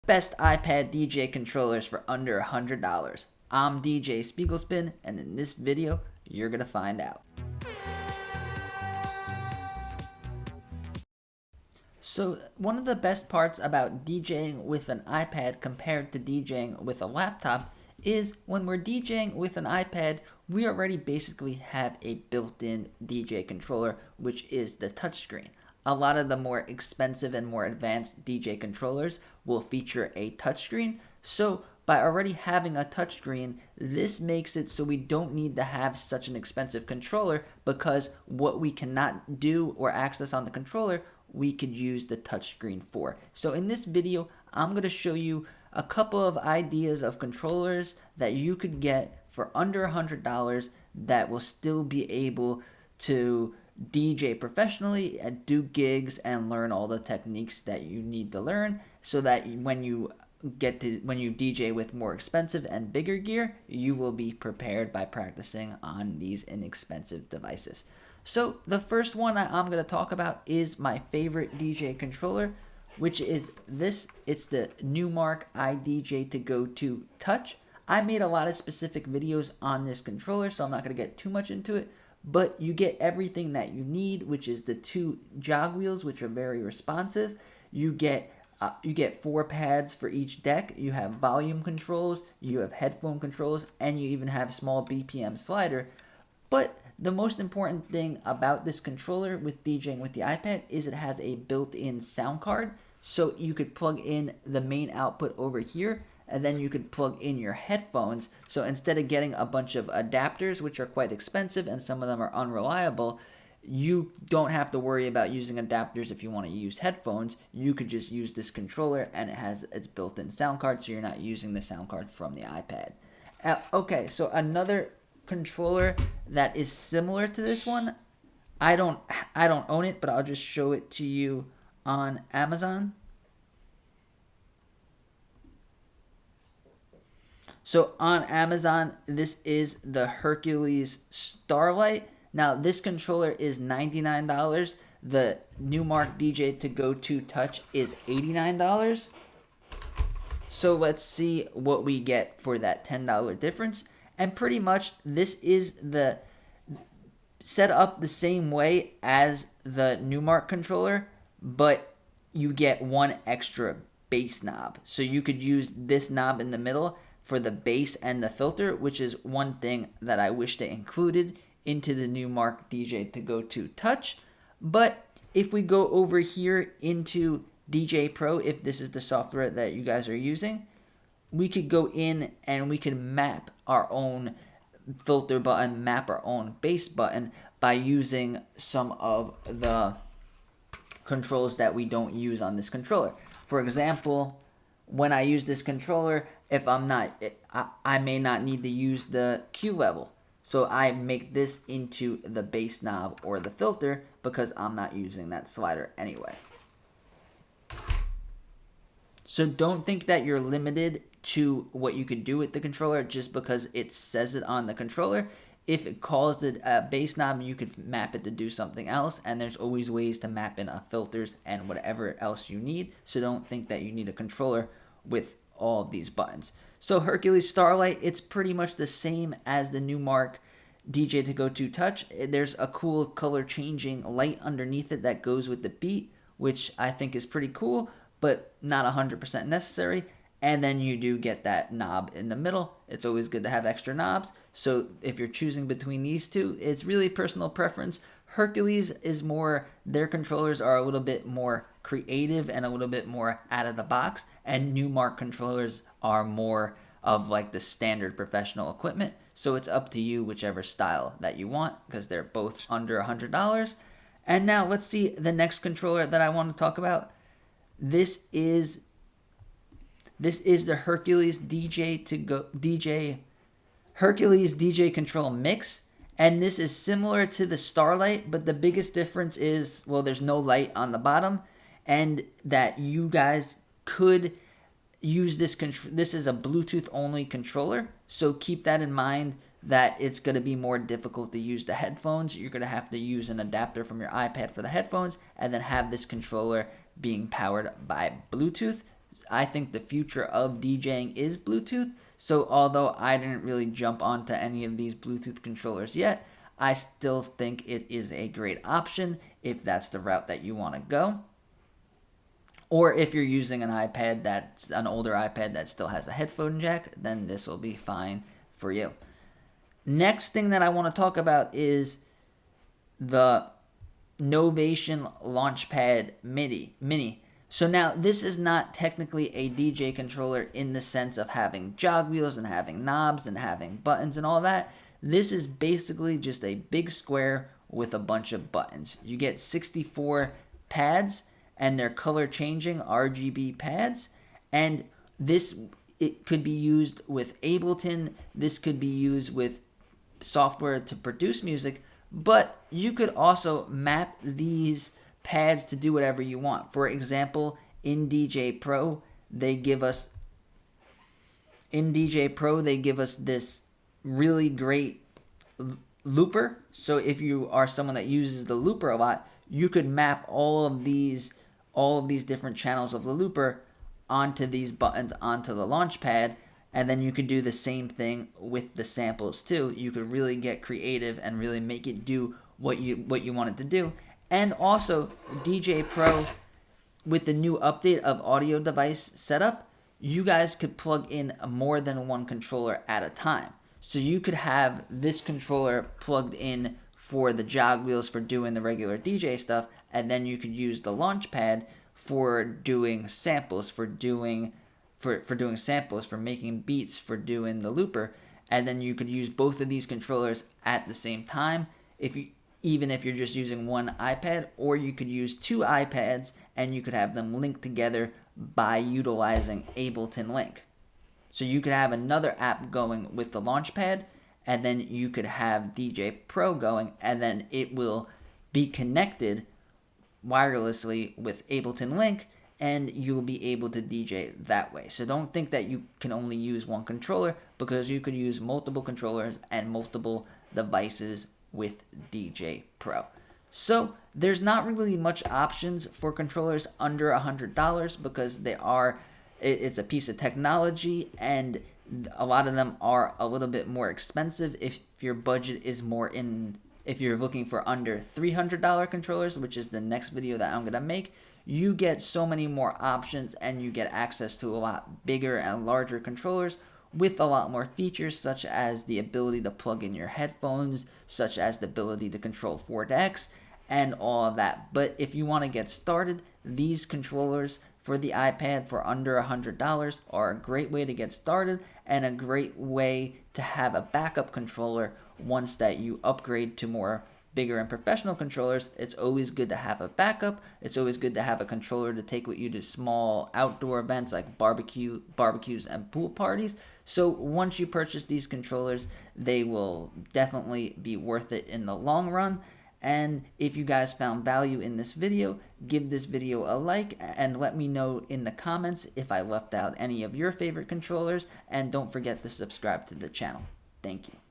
Best iPad DJ controllers for under $100. I'm DJ Spiegel Spin, and in this video, you're going to find out. So one of the best parts about DJing with an iPad compared to DJing with a laptop is when we're DJing with an iPad, we already basically have a built-in DJ controller, which is the touchscreen. A lot of the more expensive and more advanced DJ controllers will feature a touchscreen. So by already having a touchscreen, this makes it so we don't need to have such an expensive controller, because what we cannot do or access on the controller, we could use the touchscreen for. So in this video, I'm going to show you a couple of ideas of controllers that you could get for under $100 that will still be able to DJ professionally and do gigs and learn all the techniques that you need to learn, so that when you DJ with more expensive and bigger gear, you will be prepared by practicing on these inexpensive devices. So the first one I'm going to talk about is my favorite DJ controller, which is this. It's the Newmark DJ2Go2 Touch. I made a lot of specific videos on this controller, so I'm not going to get too much into it, but you get everything that you need, which is the two jog wheels, which are very responsive. You get 4 pads for each deck. You have volume controls, you have headphone controls, and you even have a small BPM slider. But the most important thing about this controller with DJing with the iPad is it has a built-in sound card. So you could plug in the main output over here, and then you could plug in your headphones. So instead of getting a bunch of adapters, which are quite expensive and some of them are unreliable, you don't have to worry about using adapters if you want to use headphones. You could just use this controller, and it has its built-in sound card, so you're not using the sound card from the iPad. Okay, so another controller that is similar to this one, I don't own it, but I'll just show it to you on Amazon. So on Amazon, this is the Hercules Starlight. Now this controller is $99. The Newmark DJ2Go2 Touch is $89. So let's see what we get for that $10 difference. And pretty much this is the set up the same way as the Newmark controller, but you get one extra bass knob. So you could use this knob in the middle for the bass and the filter, which is one thing that I wish they included into the Newmark DJ2Go2 Touch. But if we go over here into DJ Pro, if this is the software that you guys are using, we could go in and we can map our own filter button, map our own bass button by using some of the controls that we don't use on this controller. For example, when I use this controller, if I may not need to use the Q level. So I make this into the bass knob or the filter because I'm not using that slider anyway. So don't think that you're limited to what you could do with the controller just because it says it on the controller. If it calls it a bass knob, you could map it to do something else, and there's always ways to map in filters and whatever else you need. So don't think that you need a controller with all of these buttons. So Hercules Starlight, it's pretty much the same as the Newmark DJ2Go2 Touch. There's a cool color changing light underneath it that goes with the beat, which I think is pretty cool, but not 100% necessary. And then you do get that knob in the middle. It's always good to have extra knobs. So if you're choosing between these two, it's really personal preference. Hercules is more, their controllers are a little bit more creative and a little bit more out of the box. And Newmark controllers are more of like the standard professional equipment. So it's up to you whichever style that you want, because they're both under $100. And now let's see the next controller that I want to talk about. This is the Hercules Hercules DJ Control Mix, and this is similar to the Starlight, but the biggest difference is, well, there's no light on the bottom, and that you guys could use this this is a Bluetooth only controller, so keep that in mind, that it's going to be more difficult to use the headphones. You're going to have to use an adapter from your iPad for the headphones, and then have this controller being powered by Bluetooth. I think the future of DJing is Bluetooth. So although I didn't really jump onto any of these Bluetooth controllers yet, I still think it is a great option if that's the route that you want to go. Or if you're using an iPad that's an older iPad that still has a headphone jack, then this will be fine for you. Next thing that I want to talk about is the Novation Launchpad Mini. So now this is not technically a DJ controller in the sense of having jog wheels and having knobs and having buttons and all that. This is basically just a big square with a bunch of buttons. You get 64 pads and they're color changing RGB pads, and it could be used with Ableton. This could be used with software to produce music, but you could also map these pads to do whatever you want. For example, in DJ Pro, they give us this really great looper. So if you are someone that uses the looper a lot, you could map all of these different channels of the looper onto these buttons, onto the launch pad, and then you could do the same thing with the samples too. You could really get creative and really make it do what you want it to do. And also, DJ Pro, with the new update of audio device setup, you guys could plug in more than one controller at a time. So you could have this controller plugged in for the jog wheels for doing the regular DJ stuff, and then you could use the launch pad for doing samples, for making beats, for doing the looper, and then you could use both of these controllers at the same time even if you're just using one iPad, or you could use two iPads and you could have them linked together by utilizing Ableton Link. So you could have another app going with the Launchpad, and then you could have DJ Pro going, and then it will be connected wirelessly with Ableton Link, and you'll be able to DJ that way. So don't think that you can only use one controller, because you could use multiple controllers and multiple devices with DJ Pro. So there's not really much options for controllers under $100, because it's a piece of technology, and a lot of them are a little bit more expensive. If your budget is if you're looking for under $300 controllers, which is the next video that I'm going to make, you get so many more options and you get access to a lot bigger and larger controllers with a lot more features, such as the ability to plug in your headphones, such as the ability to control 4DX, and all of that. But if you want to get started, these controllers for the iPad for under $100 are a great way to get started, and a great way to have a backup controller once that you upgrade to more bigger and professional controllers. It's always good to have a backup. It's always good to have a controller to take with you to small outdoor events like barbecues and pool parties. So once you purchase these controllers, they will definitely be worth it in the long run. And if you guys found value in this video, give this video a like and let me know in the comments if I left out any of your favorite controllers. And don't forget to subscribe to the channel. Thank you.